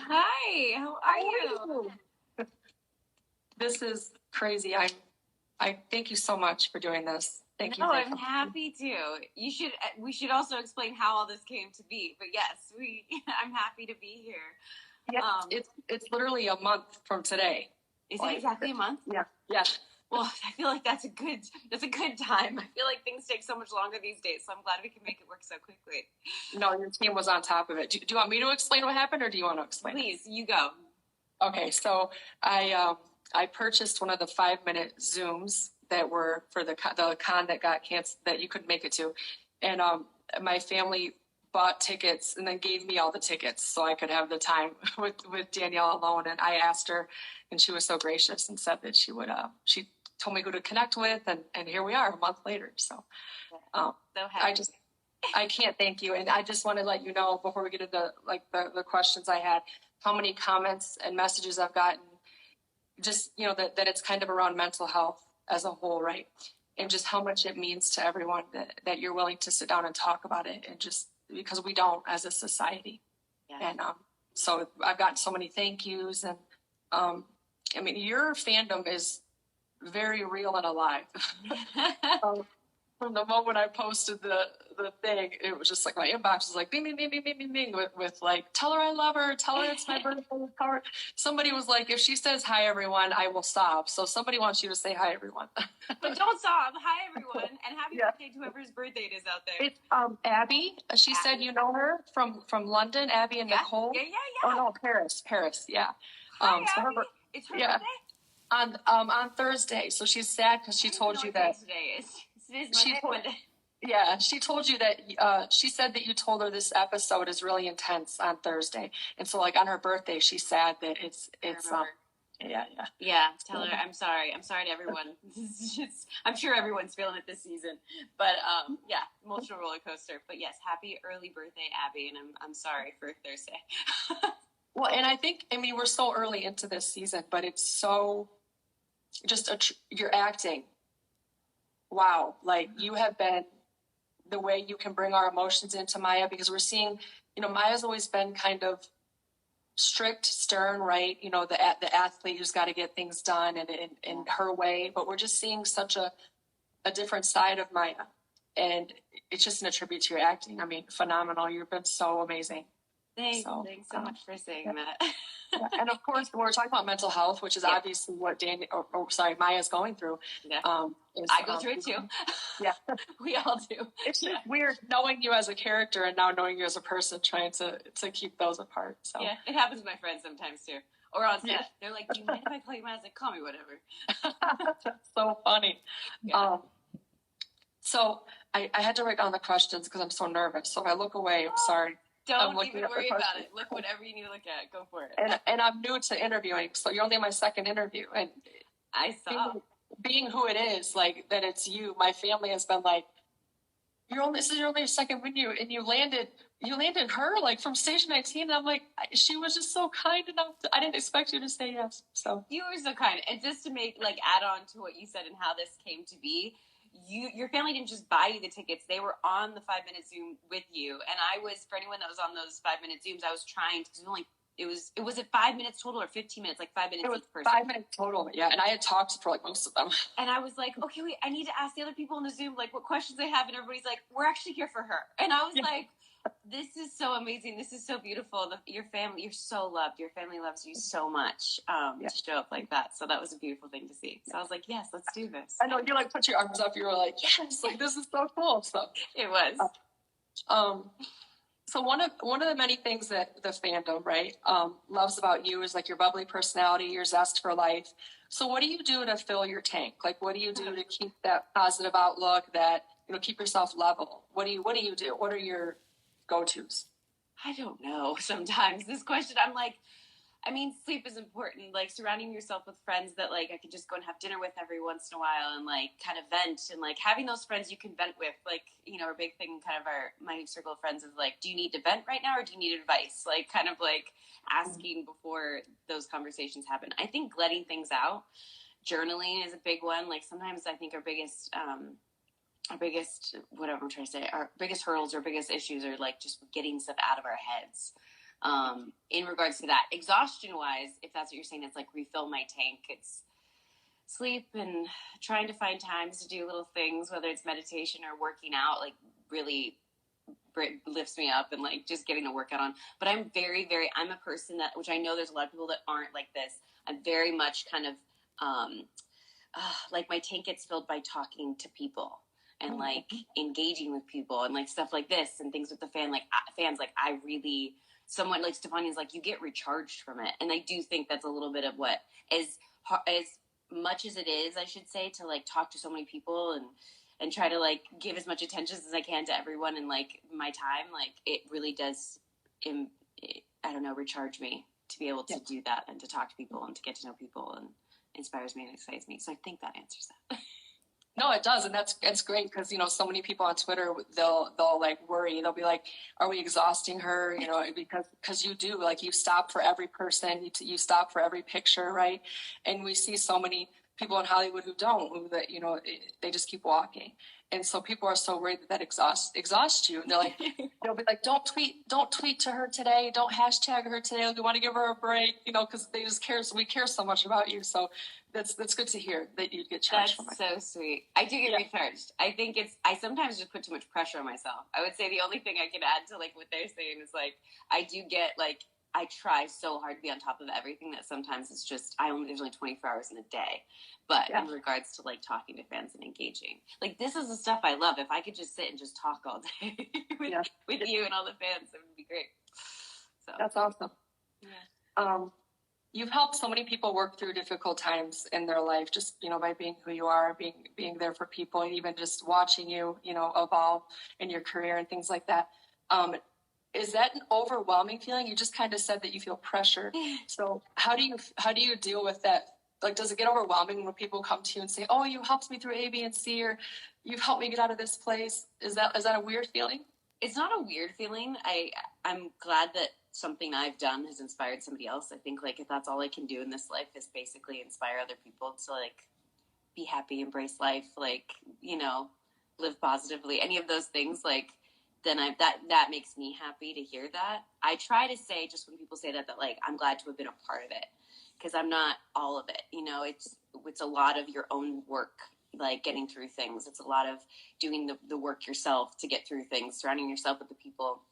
Hi, how are you? This is crazy. I thank you so much for doing this. Thank you. I'm happy to. We should also explain how all this came to be. But yes, I'm happy to be here. Yeah, it's literally a month from today. Is it exactly a month? Yeah. Yeah. Well, I feel like that's a good time. I feel like things take so much longer these days, so I'm glad we can make it work so quickly. No, your team was on top of it. Do you want me to explain what happened, or do you want to explain? Please, you go. Okay, so I purchased one of the 5-minute Zooms that were for the con that got canceled, that you couldn't make it to, and my family bought tickets and then gave me all the tickets so I could have the time with Danielle alone. And I asked her, and she was so gracious and said that she would. She told me who to connect with, and here we are a month later. So I can't thank you, and I just want to let you know before we get into the questions I had, how many comments and messages I've gotten, just that it's kind of around mental health as a whole, right? And just how much it means to everyone that you're willing to sit down and talk about it, and just because we don't as a society. Yeah. And so I've gotten so many thank yous, and I mean, your fandom is very real and alive. From the moment I posted the thing, it was just like my inbox was like bing, bing, bing, bing, bing, bing, bing, with like, tell her I love her, tell her it's my birthday. Somebody was like, if she says hi everyone, I will sob. So somebody wants you to say hi everyone. But don't sob. Hi everyone, and happy birthday to whoever's birthday it is out there. It's Abby. She said you know her from London, Abby and Nicole. Yeah. Oh no, Paris. Yeah. Hi, Abby. It's her birthday? On Thursday. So she's sad because she told you that today is. Monday. Yeah, she told you that. She said that you told her this episode is really intense on Thursday, and so like on her birthday, she's sad that it's. Yeah. Tell her I'm sorry. I'm sorry to everyone. I'm sure everyone's feeling it this season, but emotional roller coaster. But yes, happy early birthday, Abby, and I'm sorry for Thursday. Well, and I mean, we're so early into this season, but it's so just you're acting. Wow, like you have been the way you can bring our emotions into Maya, because we're seeing, Maya's always been kind of strict, stern, right? The athlete who's got to get things done and in her way, but we're just seeing such a different side of Maya, and it's just an attribute to your acting. I mean, phenomenal. You've been so amazing. Thanks so much for saying that. And of course, we're talking about mental health, which is obviously what Maya's going through. Yeah. I go through it too. Yeah. We all do. It's just weird knowing you as a character and now knowing you as a person, trying to keep those apart. So yeah, it happens to my friends sometimes too. Or on set. Yeah. They're like, do you mind if I call you Maya? I was like, call me whatever. That's so funny. Yeah. So I had to write down the questions because I'm so nervous. So if I look away, I'm sorry. Don't even worry about it. Look whatever you need to look at. Go for it. And I'm new to interviewing, so you're only my second interview. And I saw being who it is, like that it's you. My family has been like, this is your only second interview, and you landed her like from station 19. And I'm like, she was just so kind enough. I didn't expect you to say yes. So you were so kind, and just to make add on to what you said and how this came to be. Your family didn't just buy you the tickets. They were on the 5-minute Zoom with you. And I was, for anyone that was on those 5-minute Zooms, I was trying to, it was 5 minutes total or 15 minutes, like 5 minutes each person? 5 minutes total, yeah. And I had talked for most of them. And I was like, okay, wait, I need to ask the other people in the Zoom, what questions they have. And everybody's like, we're actually here for her. And I was like, this is so amazing. This is so beautiful. Your family, you're so loved. Your family loves you so much to show up like that. So that was a beautiful thing to see. So I was like, yes, let's do this. I know, you put your arms up. You were like, yes, this is so cool. So it was. So one of the many things that the fandom, right, loves about you is your bubbly personality, your zest for life. So what do you do to fill your tank? What do you do to keep that positive outlook, that keep yourself level? What do you do? What are your go-tos? I don't know. Sometimes this question, I'm like, sleep is important. Surrounding yourself with friends that I could just go and have dinner with every once in a while, and kind of vent, and having those friends you can vent with. A big thing, kind of my circle of friends is do you need to vent right now, or do you need advice? Asking before those conversations happen. I think letting things out, journaling is a big one. Sometimes I think our biggest hurdles or biggest issues are just getting stuff out of our heads. in regards to that. Exhaustion wise, if that's what you're saying, it's like refill my tank. It's sleep and trying to find times to do little things, whether it's meditation or working out, like really lifts me up, and like just getting a workout on. But I'm I'm a person that, which I know there's a lot of people that aren't like this. I'm very much kind of like my tank gets filled by talking to people and like engaging with people and like stuff like this and things with the fans. Like I really, someone like Stefania's like, you get recharged from it. And I do think that's a little bit of what as much as it is, I should say, to like talk to so many people and try to like give as much attention as I can to everyone and like my time, like it really does, I don't know, recharge me to be able to do that and to talk to people and to get to know people, and inspires me and excites me. So I think that answers that. No, it does. And it's great because, you know, so many people on Twitter, they'll like worry. They'll be like, are we exhausting her? You know, because you do, like, you stop for every person, you stop for every picture, right? And we see so many people in Hollywood who don't, that, you know, they just keep walking. And so people are so worried that exhaust you. And they're like, they'll be like, don't tweet to her today. Don't hashtag her today. We want to give her a break, you know, because they just care. We care so much about you. So that's good to hear that you get charged from it. That's so sweet. I do get recharged. I think I sometimes just put too much pressure on myself. I would say the only thing I can add to like what they're saying is like, I do get like, I try so hard to be on top of everything that sometimes it's just, there's only 24 hours in a day. But in regards to like talking to fans and engaging, like this is the stuff I love. If I could just sit and just talk all day with you and all the fans, it would be great. So that's awesome. Yeah. You've helped so many people work through difficult times in their life, just, you know, by being who you are, being there for people, and even just watching you, you know, evolve in your career and things like that. Is that an overwhelming feeling? You just kind of said that you feel pressure. So how do you deal with that? Like, does it get overwhelming when people come to you and say, oh, you helped me through A, B, and C, or you've helped me get out of this place? Is that a weird feeling? It's not a weird feeling. I'm glad that something I've done has inspired somebody else. I think like if that's all I can do in this life is basically inspire other people to like be happy, embrace life, like, you know, live positively, any of those things, like, then that makes me happy to hear that. I try to say, just when people say that like, I'm glad to have been a part of it, because I'm not all of it. You know, it's a lot of your own work, like getting through things. It's a lot of doing the work yourself to get through things, surrounding yourself with the people.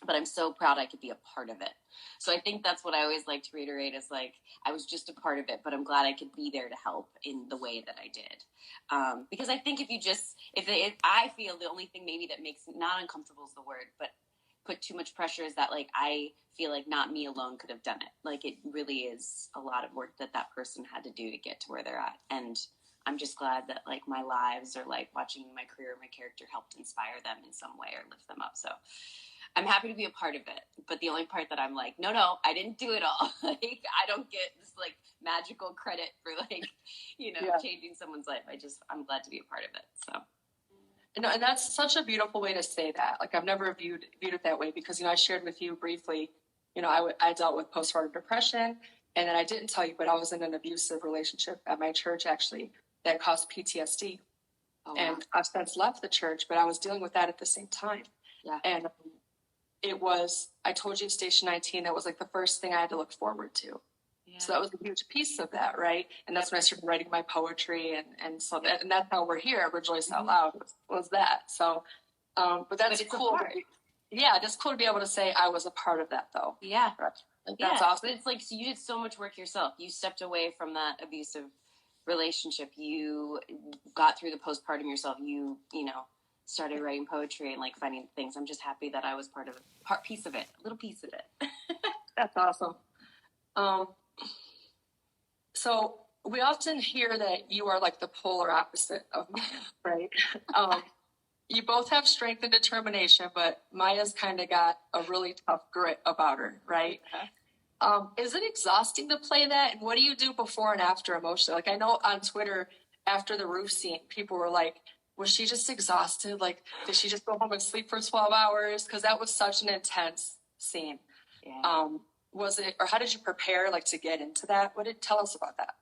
But I'm so proud I could be a part of it. So I think that's what I always like to reiterate is like, I was just a part of it, but I'm glad I could be there to help in the way that I did. Because I think if I feel the only thing maybe that makes, not uncomfortable is the word, but put too much pressure is that like, I feel like not me alone could have done it. Like it really is a lot of work that person had to do to get to where they're at. And I'm just glad that like my lives, or like watching my career, my character helped inspire them in some way or lift them up. So I'm happy to be a part of it, but the only part that I'm like, no, I didn't do it all. Like, I don't get this like magical credit for like, you know, changing someone's life. I'm glad to be a part of it. So, and that's such a beautiful way to say that. Like, I've never viewed it that way because, you know, I shared with you briefly, you know, I dealt with postpartum depression, and then I didn't tell you, but I was in an abusive relationship at my church actually that caused PTSD. Oh, wow. And I've since left the church, but I was dealing with that at the same time. Yeah. And it was, I told you, Station 19, that was like the first thing I had to look forward to. Yeah. So that was a huge piece of that, right? And that's when I started writing my poetry, and so that, and that's how we're here, Rejoice Out Loud, was that. So, but that's cool. Yeah, it's cool to be able to say I was a part of that, though. Yeah. Right? Like, that's awesome. But it's like, so you did so much work yourself. You stepped away from that abusive relationship. You got through the postpartum yourself. You know, started writing poetry and like finding things. I'm just happy that I was a little piece of it. That's awesome. So we often hear that you are like the polar opposite of me, right? You both have strength and determination, but Maya's kind of got a really tough grit about her, right? Is it exhausting to play that? And what do you do before and after emotionally? Like, I know on Twitter after the roof scene, people were like, was she just exhausted? Like, did she just go home and sleep for 12 hours? Because that was such an intense scene. Yeah. Was it, or how did you prepare, like, to get into that? Tell us about that?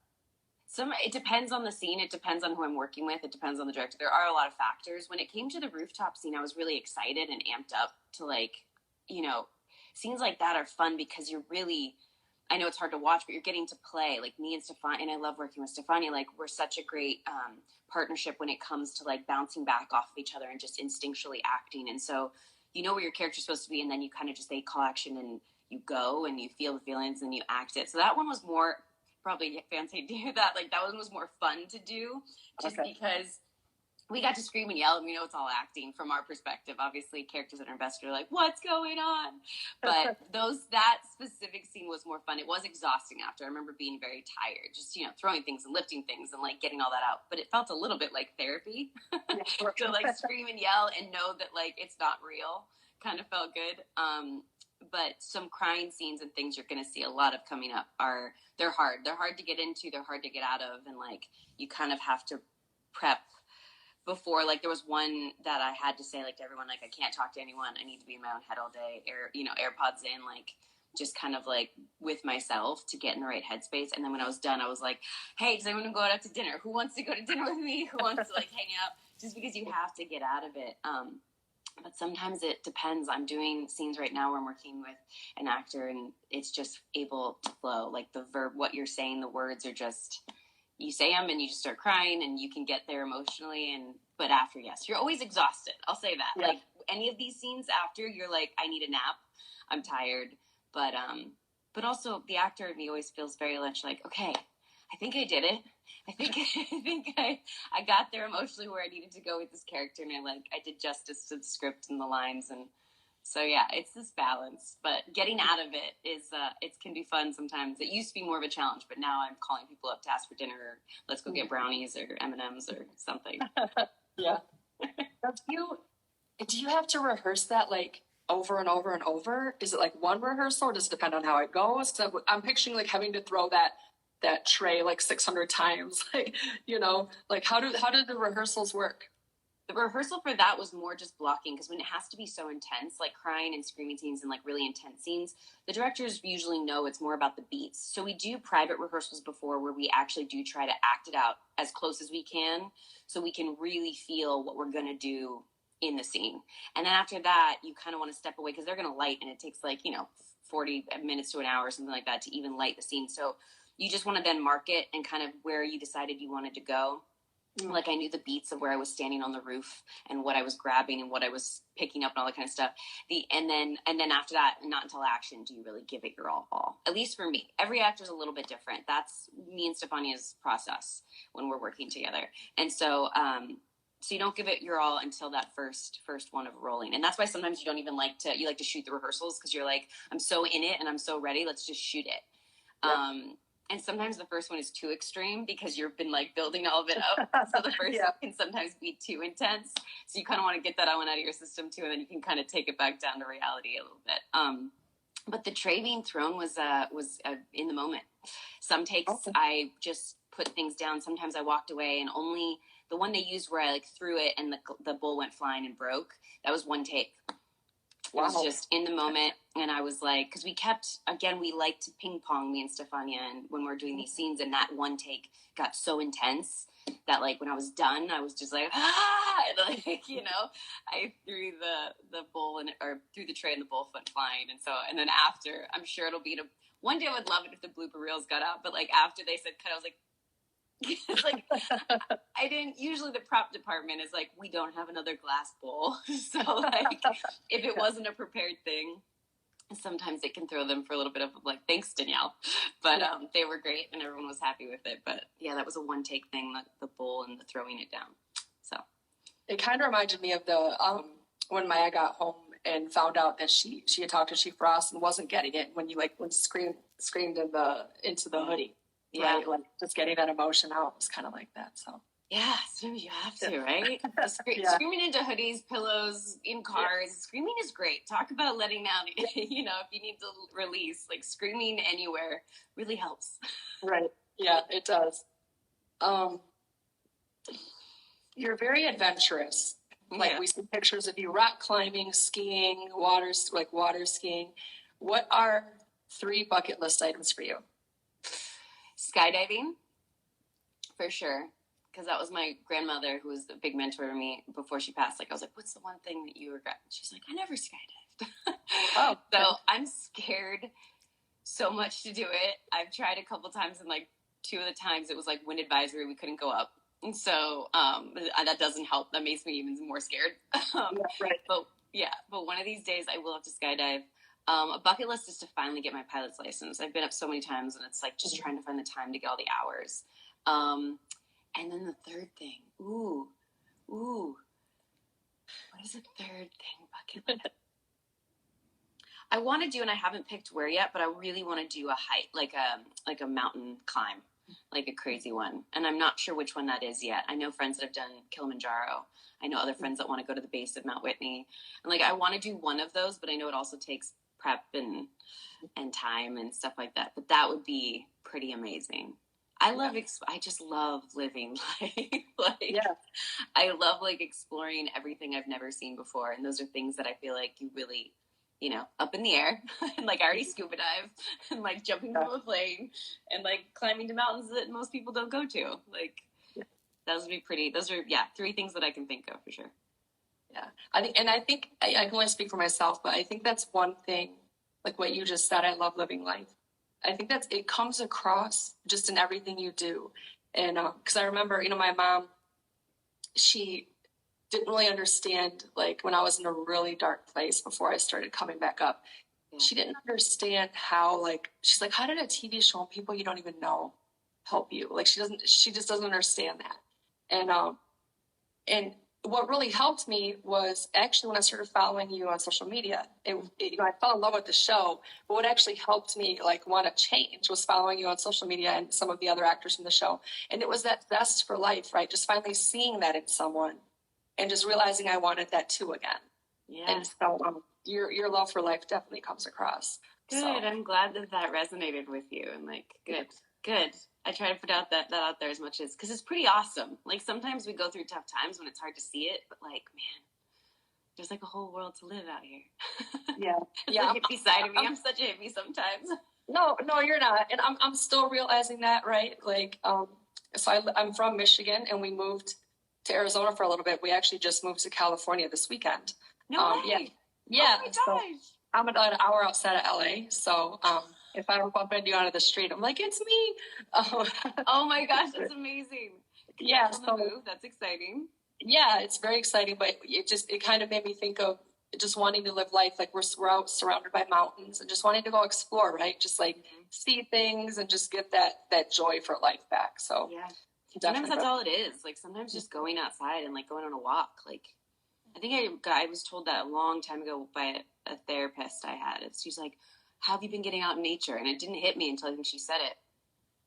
It depends on the scene. It depends on who I'm working with. It depends on the director. There are a lot of factors. When it came to the rooftop scene, I was really excited and amped up to, like, you know, scenes like that are fun because you're really, I know it's hard to watch, but you're getting to play. Like me and Stefania, and I love working with Stefania. Like we're such a great partnership when it comes to like bouncing back off of each other and just instinctually acting. And so you know where your character's supposed to be, and then you kind of just say call action and you go and you feel the feelings and you act it. So that one was more, probably fans hate to hear that, like that one was more fun to do just because we got to scream and yell, and we know it's all acting from our perspective. Obviously, characters that are invested are like, what's going on? But that specific scene was more fun. It was exhausting after. I remember being very tired, just, throwing things and lifting things and, like, getting all that out. But it felt a little bit like therapy to, like, scream and yell and know that, like, it's not real. Kind of felt good. But some crying scenes and things you're going to see a lot of coming up they're hard. They're hard to get into. They're hard to get out of. And, like, you kind of have to prep before. Like there was one that I had to say like to everyone, like I can't talk to anyone, I need to be in my own head all day, AirPods in, like just kind of like with myself to get in the right headspace. And then when I was done, I was like, hey, does anyone go out to dinner? Who wants to go to dinner with me? Who wants to like hang out? Just because you have to get out of it. But sometimes it depends. I'm doing scenes right now where I'm working with an actor and it's just able to flow. Like the verb, what you're saying, the words are just, you say them and you just start crying and you can get there emotionally. But after, yes, you're always exhausted. I'll say that. Yeah. Like any of these scenes after, you're like, I need a nap. I'm tired. But also the actor in me always feels very much like, okay, I think I did it. I think I got there emotionally where I needed to go with this character, and I did justice to the script and the lines. And so yeah, it's this balance, but getting out of it is it can be fun sometimes. It used to be more of a challenge, but now I'm calling people up to ask for dinner, or let's go get brownies or M&Ms or something. Yeah. Do you have to rehearse that like over and over and over? Is it like one rehearsal, or does it depend on how it goes? Because I'm picturing like having to throw that tray like 600 times. Like, like how do the rehearsals work? The rehearsal for that was more just blocking, because when it has to be so intense, like crying and screaming scenes and like really intense scenes, the directors usually know it's more about the beats. So we do private rehearsals before where we actually do try to act it out as close as we can so we can really feel what we're going to do in the scene. And then after that, you kind of want to step away because they're going to light, and it takes 40 minutes to an hour or something like that to even light the scene. So you just want to then mark it and kind of where you decided you wanted to go. Like I knew the beats of where I was standing on the roof and what I was grabbing and what I was picking up and all that kind of stuff. And then after that, not until action do you really give it your all. At least for me, every actor is a little bit different. That's me and Stefania's process when we're working together. And so, so you don't give it your all until that first one of rolling. And that's why sometimes you don't even like to shoot the rehearsals, because you're like, I'm so in it and I'm so ready. Let's just shoot it. Yep. And sometimes the first one is too extreme because you've been like building all of it up. So the first one can sometimes be too intense. So you kind of want to get that one out of your system too. And then you can kind of take it back down to reality a little bit. But the tray being thrown was in the moment. Some takes I just put things down. Sometimes I walked away, and only the one they used where I like threw it and the bowl went flying and broke. That was one take. It was just in the moment, and I was like, because we like to ping pong, me and Stefania, and when we're doing these scenes, and that one take got so intense that like when I was done, I was just like, and like, I threw the bowl or threw the tray and the bowl went flying, and then after, I'm sure it'll be one day I would love it if the blooper reels got out, but like after they said cut, I was like, it's like I didn't. Usually the prop department is like, we don't have another glass bowl, so like if it wasn't a prepared thing, sometimes it can throw them for a little bit of like, thanks Danielle, but they were great and everyone was happy with it. But yeah, that was a one take thing, the bowl and the throwing it down. So it kind of reminded me of the when Maya got home and found out that she had talked to Chief Ross and wasn't getting it when screamed into the hoodie. Yeah, right? Like just getting that emotion out was kind of like that. So yeah, sometimes you have to, right? Screaming into hoodies, pillows, in cars. Yeah. Screaming is great. Talk about letting out. If you need to release, like screaming anywhere really helps. Right. Yeah, it does. You're very adventurous. Like we see pictures of you rock climbing, skiing, water skiing. What are 3 bucket list items for you? Skydiving, for sure, because that was my grandmother who was a big mentor to me before she passed. Like I was like, what's the one thing that you regret? She's like, I never skydived. Oh, So I'm scared so much to do it. I've tried a couple times, and like 2 of the times it was like wind advisory, we couldn't go up. And so that doesn't help. That makes me even more scared. right. But one of these days I will have to skydive. A bucket list is to finally get my pilot's license. I've been up so many times, and it's like just trying to find the time to get all the hours. And then the third thing, ooh, what is the third thing, bucket list? I want to do, and I haven't picked where yet, but I really want to do a hike, like a mountain climb, like a crazy one. And I'm not sure which one that is yet. I know friends that have done Kilimanjaro. I know other friends that want to go to the base of Mount Whitney. And like, I want to do one of those, but I know it also takes prep and time and stuff like that. But that would be pretty amazing. I just love living life. I love like exploring everything I've never seen before. And those are things that I feel like you really, up in the air, and like I already scuba dive, and like jumping from a plane, and like climbing to mountains that most people don't go to. Like, those would be pretty. Those are 3 things that I can think of for sure. Yeah, I think I can only speak for myself, but I think that's one thing, like what you just said. I love living life. I think it comes across just in everything you do, and because I remember, my mom, she didn't really understand, like when I was in a really dark place before I started coming back up. Yeah. She didn't understand how, like, she's like, how did a TV show on people you don't even know help you? Like, she just doesn't understand that. And what really helped me was actually when I started following you on social media. I fell in love with the show, but what actually helped me like want to change was following you on social media and some of the other actors in the show. And it was that zest for life, right? Just finally seeing that in someone and just realizing I wanted that too again. Yeah. And so your love for life definitely comes across. Good. So. I'm glad that resonated with you. And like, good. I try to put that out there as much as, because it's pretty awesome. Like sometimes we go through tough times when it's hard to see it, but like, man, there's like a whole world to live out here. Yeah. The hippie side of me. I'm such a hippie sometimes. No, you're not. And I'm still realizing that, right? Like, so I'm from Michigan, and we moved to Arizona for a little bit. We actually just moved to California this weekend. No way. Yeah. Oh my gosh. So I'm an hour outside of LA. So, if I bump into you out of the street, I'm like, it's me. Oh my gosh, that's amazing. Yeah. So move. That's exciting. Yeah, it's very exciting, but it kind of made me think of just wanting to live life. Like we're out surrounded by mountains and just wanting to go explore, right? Just like see things and just get that joy for life back. So yeah. Sometimes that's all it is. Like sometimes just going outside and like going on a walk. Like I think I was told that a long time ago by a therapist I had. She's like, how have you been getting out in nature? And it didn't hit me until I think she said it.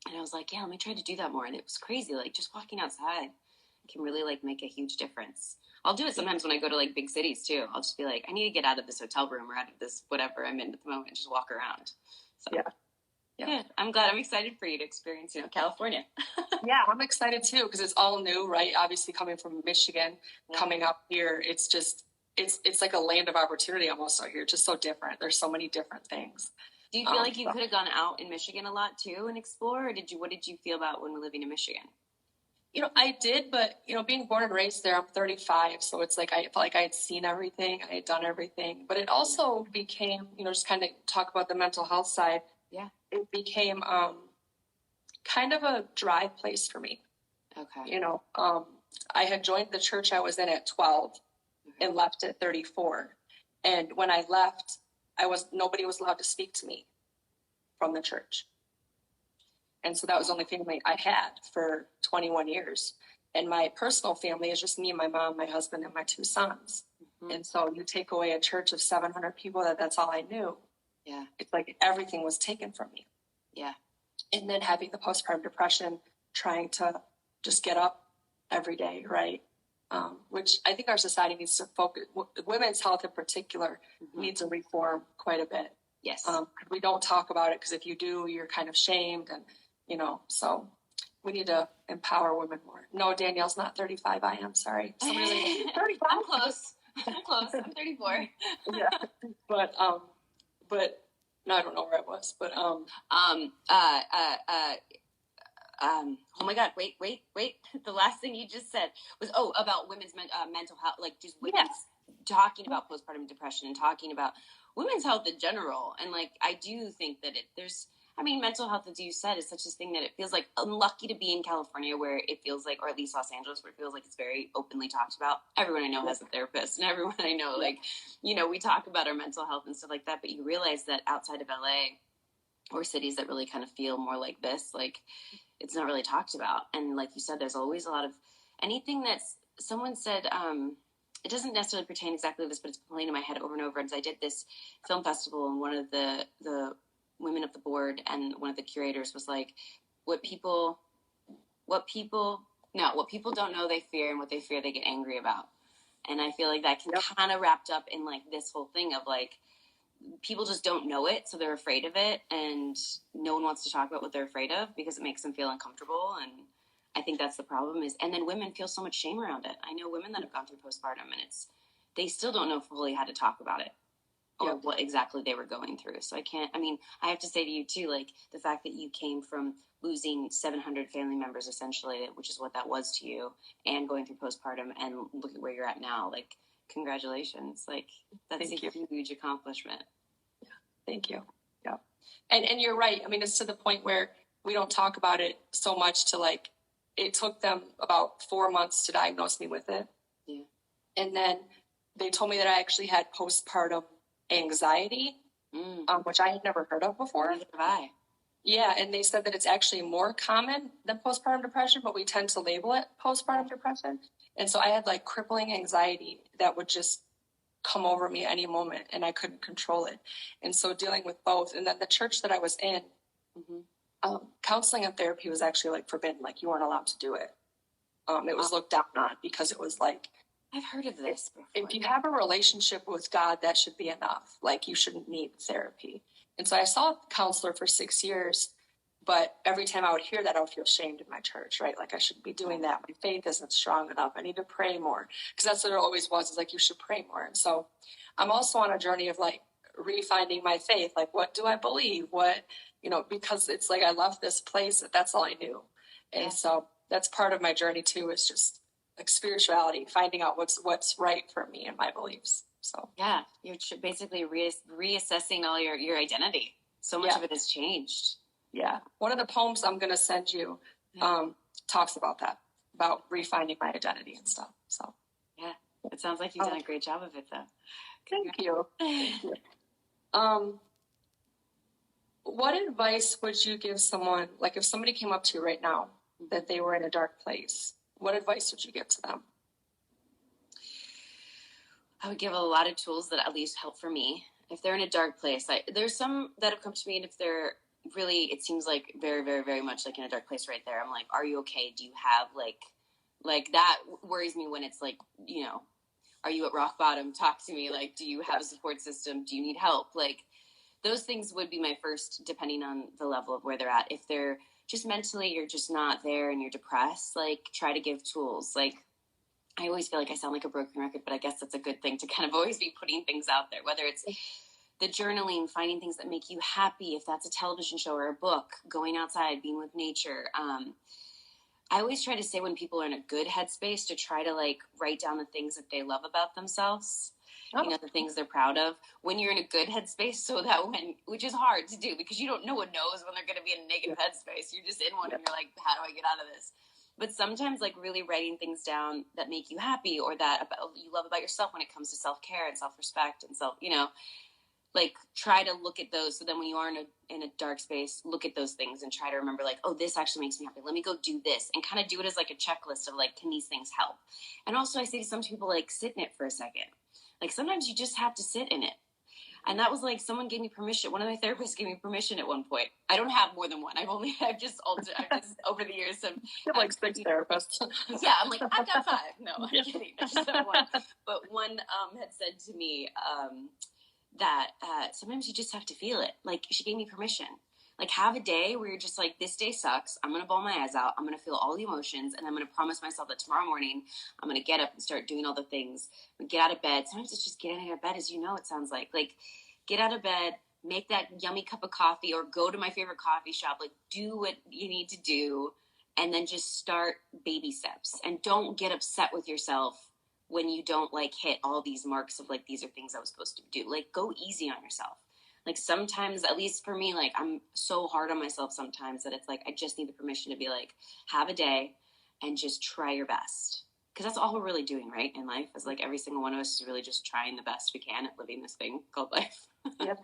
And I was like, yeah, let me try to do that more. And it was crazy. Like just walking outside can really like make a huge difference. I'll do it sometimes when I go to like big cities too. I'll just be like, I need to get out of this hotel room or out of this whatever I'm in at the moment and just walk around. So yeah. Good. I'm glad. I'm excited for you to experience, California. Yeah, I'm excited too because it's all new, right? Obviously coming from Michigan, coming up here, it's just it's like a land of opportunity almost out here. It's just so different. There's so many different things. Do you feel like you could have gone out in Michigan a lot too and explore, or what did you feel about when living in Michigan? I did, but being born and raised there, I'm 35, so it's like I felt like I had seen everything, I had done everything. But it also became, just kind of talk about the mental health side. Yeah, it became kind of a dry place for me. Okay. I had joined the church I was in at 12 and left at 34, and when I left, nobody was allowed to speak to me from the church. And so that was the only family I had for 21 years. And my personal family is just me and my mom, my husband, and my 2 sons. Mm-hmm. And so you take away a church of 700 people, that's all I knew. Yeah. It's like everything was taken from me. Yeah. And then having the postpartum depression, trying to just get up every day, right? Which I think our society needs to focus, women's health in particular, needs a reform quite a bit. Yes. We don't talk about it because if you do, you're kind of shamed and, so we need to empower women more. No, Danielle's not 35. I am sorry. Somebody's like, 35. I'm close. I'm 34. Yeah. But no, I don't know where I was, but, oh my God, wait. The last thing you just said was, about women's mental health, like just women's talking about postpartum depression and talking about women's health in general. And like, I do think that mental health, as you said, is such a thing that it feels like I'm lucky to be in California where it feels like, or at least Los Angeles, where it feels like it's very openly talked about. Everyone I know has a therapist, and everyone I know, like, we talk about our mental health and stuff like that. But you realize that outside of LA or cities that really kind of feel more like this, like, it's not really talked about. And like you said, there's always a lot of anything that's someone said, it doesn't necessarily pertain exactly to this, but it's been playing in my head over and over. As I did this film festival, and one of the women of the board and one of the curators was like, what people don't know they fear, and what they fear they get angry about. And I feel like that can kind of wrapped up in like this whole thing of like, people just don't know it, so they're afraid of it, and no one wants to talk about what they're afraid of because it makes them feel uncomfortable. And I think that's the problem and then women feel so much shame around it. I know women that have gone through postpartum, and they still don't know fully how to talk about it or what exactly they were going through. So I have to say to you too, like, the fact that you came from losing 700 family members, essentially, which is what that was to you, and going through postpartum, and look at where you're at now. Like, congratulations. Like, that's a huge accomplishment. Yeah. Thank you. Yeah. And you're right. I mean, it's to the point where we don't talk about it so much to like, it took them about 4 months to diagnose me with it. Yeah. And then they told me that I actually had postpartum anxiety, which I had never heard of before. Neither have I. Yeah, and they said that it's actually more common than postpartum depression, but we tend to label it postpartum depression. And so I had like crippling anxiety that would just come over me any moment, and I couldn't control it. And so dealing with both. And then the church that I was in, counseling and therapy was actually like forbidden. Like, you weren't allowed to do it. It was looked down on because it was like, I've heard of this before. If you have a relationship with God, that should be enough. Like, you shouldn't need therapy. And so I saw a counselor for 6 years, but every time I would hear that, I would feel shamed in my church, right? Like, I shouldn't be doing that. My faith isn't strong enough. I need to pray more. Because that's what it always was, is like, you should pray more. And so I'm also on a journey of like refinding my faith. Like, what do I believe? Because it's like I left this place, that's all I knew. And so that's part of my journey too, is just like spirituality, finding out what's right for me and my beliefs. So yeah, you're basically reassessing all your identity. So much of it has changed. Yeah, one of the poems I'm going to send you talks about that, about refinding my identity and stuff. So yeah, it sounds like you've done a great job of it, though. Thank you. What advice would you give someone, like if somebody came up to you right now that they were in a dark place? What advice would you give to them? I would give a lot of tools that at least help for me. If they're in a dark place, there's some that have come to me, and if they're really, it seems like very, very, very much like in a dark place right there, I'm like, are you okay? Do you have like that worries me when it's like, are you at rock bottom? Talk to me. Like, do you have a support system? Do you need help? Like, those things would be my first, depending on the level of where they're at. If they're just mentally, you're just not there and you're depressed, like, try to give tools. Like, I always feel like I sound like a broken record, but I guess that's a good thing to kind of always be putting things out there, whether it's the journaling, finding things that make you happy, if that's a television show or a book, going outside, being with nature. I always try to say when people are in a good headspace to try to like write down the things that they love about themselves. The things they're proud of when you're in a good headspace, so that which is hard to do because no one knows when they're going to be in a negative headspace. You're just in one and you're like, how do I get out of this? But sometimes like really writing things down that make you happy or that you love about yourself when it comes to self-care and self-respect and like try to look at those. So then when you are in a dark space, look at those things and try to remember like, oh, this actually makes me happy. Let me go do this, and kind of do it as like a checklist of like, can these things help? And also I say to some people, like, sit in it for a second. Like, sometimes you just have to sit in it. And that was like, someone gave me permission. One of my therapists gave me permission at one point. I don't have more than one. I've just over the years. You have like 6 therapists. Yeah, I'm like, I've got 5. No, I'm kidding. I just have one. But one had said to me that sometimes you just have to feel it. Like, she gave me permission. Like, have a day where you're just like, this day sucks. I'm going to bawl my eyes out. I'm going to feel all the emotions. And I'm going to promise myself that tomorrow morning, I'm going to get up and start doing all the things. Get out of bed. Sometimes it's just getting out of bed, as you know, it sounds like. Like, get out of bed, make that yummy cup of coffee, or go to my favorite coffee shop. Like, do what you need to do. And then just start baby steps. And don't get upset with yourself when you don't like hit all these marks of like, these are things I was supposed to do. Like, go easy on yourself. Like, sometimes, at least for me, like, I'm so hard on myself sometimes that it's like, I just need the permission to be like, have a day and just try your best. Because that's all we're really doing, right, in life, is like every single one of us is really just trying the best we can at living this thing called life. Yep.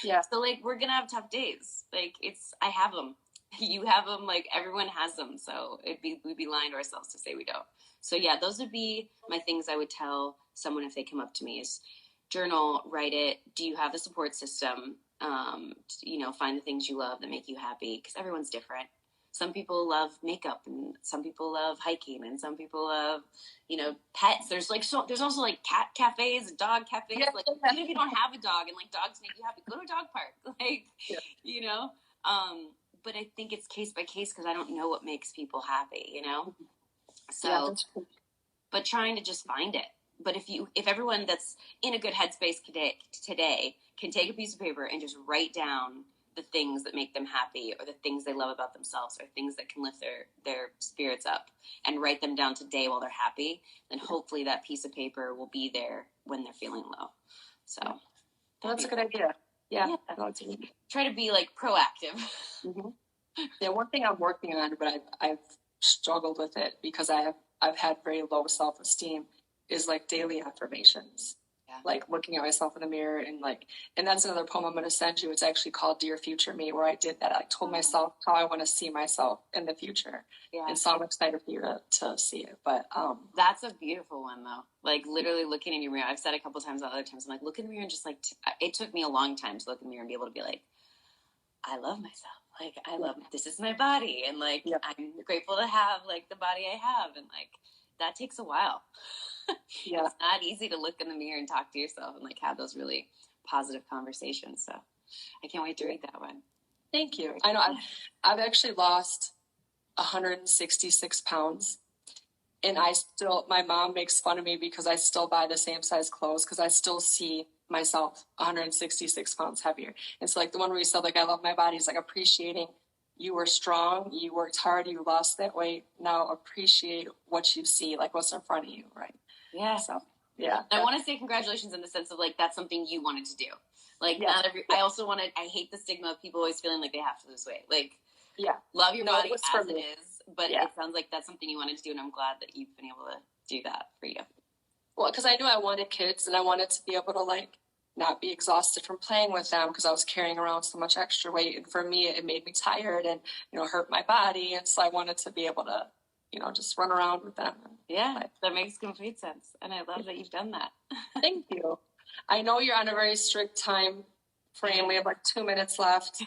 Yeah. So like, we're going to have tough days. Like, I have them. You have them, like, everyone has them. So we'd be lying to ourselves to say we don't. So yeah, those would be my things I would tell someone if they come up to me is journal, write it. Do you have a support system? Find the things you love that make you happy, because everyone's different. Some people love makeup, and some people love hiking, and some people love, pets. There's also like cat cafes and dog cafes. Yeah. Like, even if you don't have a dog and like dogs make you happy, go to a dog park. Like, yeah. But I think it's case by case, because I don't know what makes people happy, So, but trying to just find it. But if everyone that's in a good headspace today can take a piece of paper and just write down the things that make them happy, or the things they love about themselves, or things that can lift their spirits up, and write them down today while they're happy, then hopefully that piece of paper will be there when they're feeling low. So that's a good idea. Yeah. Try to be like proactive. Mm-hmm. Yeah. One thing I'm working on, but I've struggled with it because I've had very low self-esteem, is like daily affirmations. Yeah. Like looking at myself in the mirror and that's another poem I'm going to send you. It's actually called Dear Future Me, where I did that. I told myself how I want to see myself in the future. Yeah. And so I'm excited for you to see it. But that's a beautiful one though. Like literally looking in your mirror. I've said a couple times, other times I'm like, look in the mirror and just like, it took me a long time to look in the mirror and be able to be like, I love myself. Like, this is my body. And like, I'm grateful to have like the body I have. And like, that takes a while. Yeah. It's not easy to look in the mirror and talk to yourself and like have those really positive conversations. So I can't wait to read that one. Thank you. I know I've actually lost 166 pounds, and my mom makes fun of me because I still buy the same size clothes, because I still see myself 166 pounds heavier. It's like the one where you said, like, I love my body. It's like appreciating you were strong, you worked hard, you lost that weight. Now appreciate what you see, like what's in front of you, right? Yeah. So, yeah. I want to say congratulations in the sense of like, that's something you wanted to do. Like, I hate the stigma of people always feeling like they have to lose weight. Like, love your body as it is, but it sounds like that's something you wanted to do, and I'm glad that you've been able to do that for you. Well, because I knew I wanted kids, and I wanted to be able to like not be exhausted from playing with them, because I was carrying around so much extra weight, and for me it made me tired and hurt my body, and so I wanted to be able to just run around with them. Yeah, that makes complete sense, and I love that you've done that. Thank you. I know you're on a very strict time frame. We have like 2 minutes left.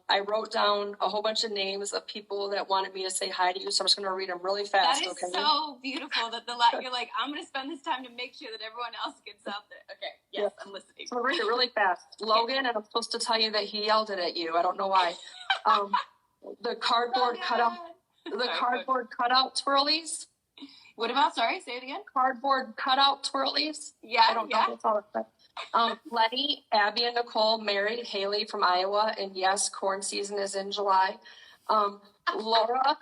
I wrote down a whole bunch of names of people that wanted me to say hi to you, so I'm just going to read them really fast. That is so beautiful that you're like, I'm going to spend this time to make sure that everyone else gets out there. Okay, yes, I'm listening. So I'll read it really fast. Logan, and I'm supposed to tell you that he yelled it at you. I don't know why. The cardboard cutout twirlies. What about? Sorry, say it again. Cardboard cutout twirlies. Yeah, I don't know if that's all it's Lenny, Abby, and Nicole married Haley from Iowa, and yes, corn season is in July. Laura,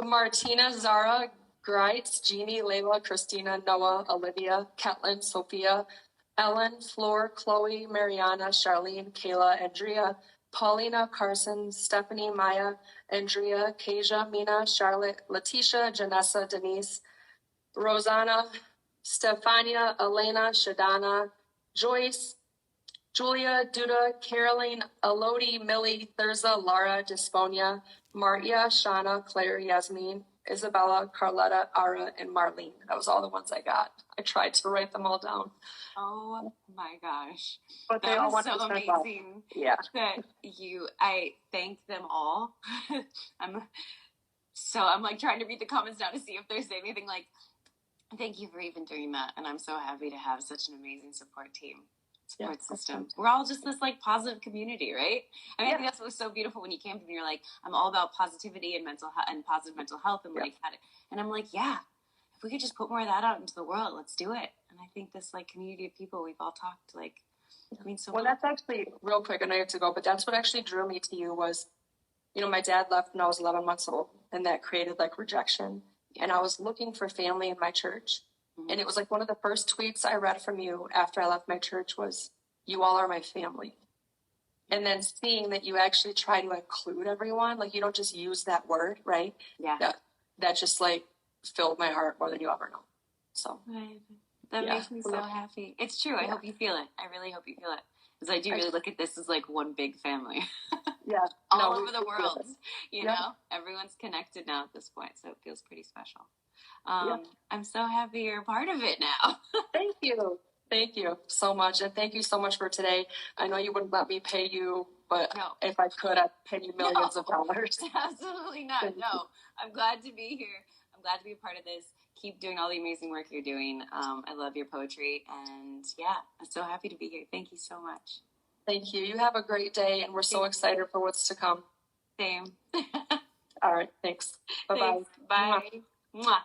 Martina, Zara, Greitz, Jeannie, Layla, Christina, Noah, Olivia, Ketlin, Sophia, Ellen, Flor, Chloe, Mariana, Charlene, Kayla, Andrea, Paulina, Carson, Stephanie, Maya, Andrea, Kasia, Mina, Charlotte, Letitia, Janessa, Denise, Rosanna, Stefania, Elena, Shadana, Joyce, Julia, Duda, Caroline, Elodie, Millie, Thurza, Laura, Disponia, Maria, Shauna, Claire, Yasmin, Isabella, Carletta, Ara, and Marlene. That was all the ones I got. I tried to write them all down. Oh my gosh. But they all so amazing. Yeah. I thank them all. I'm like trying to read the comments now to see if there's anything like, thank you for even doing that. And I'm so happy to have such an amazing support system. We're all just this like positive community, right? I mean, I think that's what was so beautiful when you came to me. You're like, I'm all about positivity and mental health and positive mental health. And like, and I'm like, if we could just put more of that out into the world, let's do it. And I think this like community of people we've all talked like, I mean, so well, that's actually real quick. I know you have to go, but that's what actually drew me to you was, my dad left when I was 11 months old, and that created like rejection. And I was looking for family in my church. And it was like one of the first tweets I read from you after I left my church was, "You all are my family." And then seeing that you actually try to include everyone, like you don't just use that word, right? Yeah. That just like filled my heart more than you ever know. So that makes me so happy. It's true. I hope you feel it. I really hope you feel it. Because I do really look at this as like one big family. Yeah. All over the world. You know? Everyone's connected now at this point, so it feels pretty special. I'm so happy you're a part of it now. Thank you. Thank you so much. And thank you so much for today. I know you wouldn't let me pay you, but if I could, I'd pay you millions of dollars. Absolutely not. No, I'm glad to be here. I'm glad to be a part of this. Keep doing all the amazing work you're doing. I love your poetry. And I'm so happy to be here. Thank you so much. Thank you. You have a great day. And we're so excited for what's to come. Same. All right. Thanks. Bye-bye. Bye. Mwah.